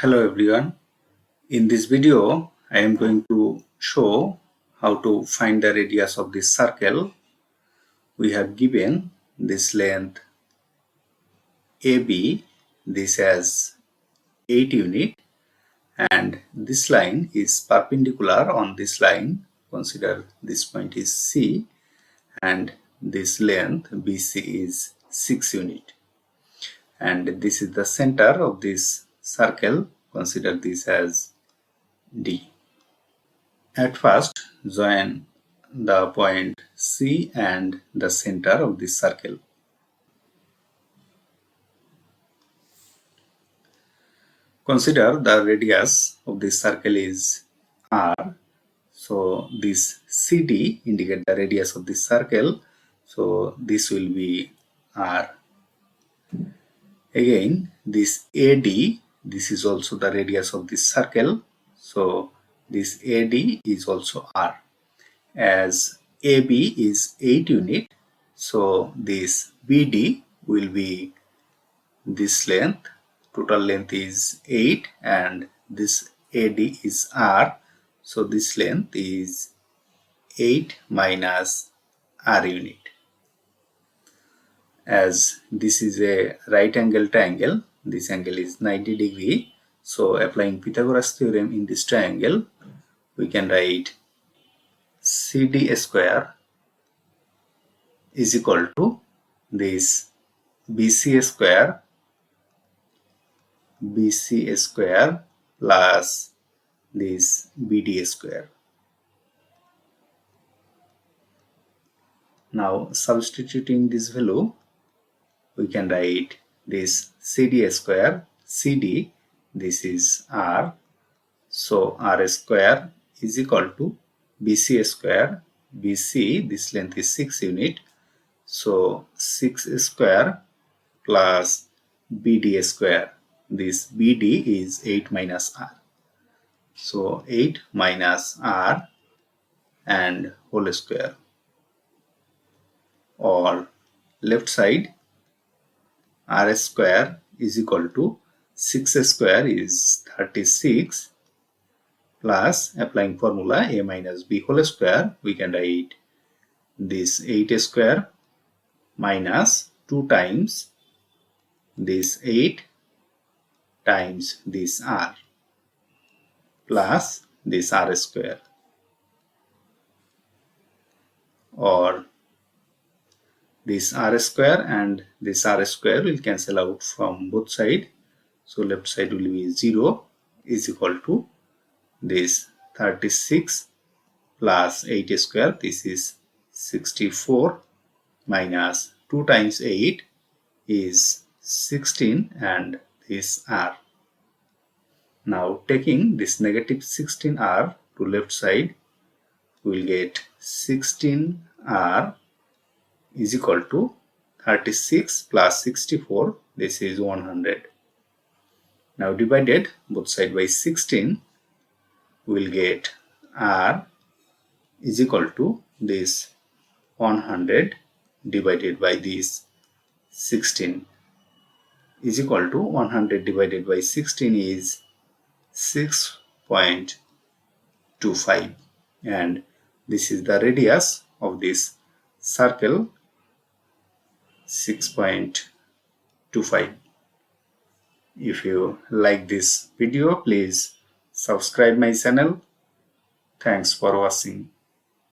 Hello everyone. In this video, I am going to show how to find the radius of this circle. We have given this length AB, this has 8 units, and this line is perpendicular on this line. Consider this point is C, and this length BC is 6 units. And this is the center of this circle. Consider this as D. At first, join the point C and the center of this circle. Consider the radius of this circle is R. So this CD indicates the radius of this circle. So this will be R. Again, this AD, this is also the radius of this circle. So this AD is also R. As AB is 8 units, so this BD will be this length. Total length is 8 and this AD is R. So this length is 8 minus R unit. As this is a right angle triangle, this angle is 90 degrees. So applying Pythagoras theorem in this triangle, we can write CD square is equal to this BC square plus this BD square. Now substituting this value, we can write this CD square, CD, this is R, so R square is equal to BC square, BC, this length is 6 units, so 6 square plus BD square, this BD is 8 minus R, so 8 minus R and whole square, or left side R square is equal to 6 square is 36 plus applying formula A minus B whole square, we can write this 8 square minus 2 times this 8 times this R plus this R square, or this R square and this R square will cancel out from both sides. So left side will be 0 is equal to this 36 plus 8 square, this is 64 minus 2 times 8 is 16 and this R. Now taking this negative 16R to left side, we will get 16R is equal to 36 plus 64, this is 100. Now divided both sides by 16, we will get R is equal to this 100 divided by this 16 is equal to 100 divided by 16 is 6.25, and this is the radius of this circle, 6.25. If you like this video, please subscribe my channel. Thanks for watching.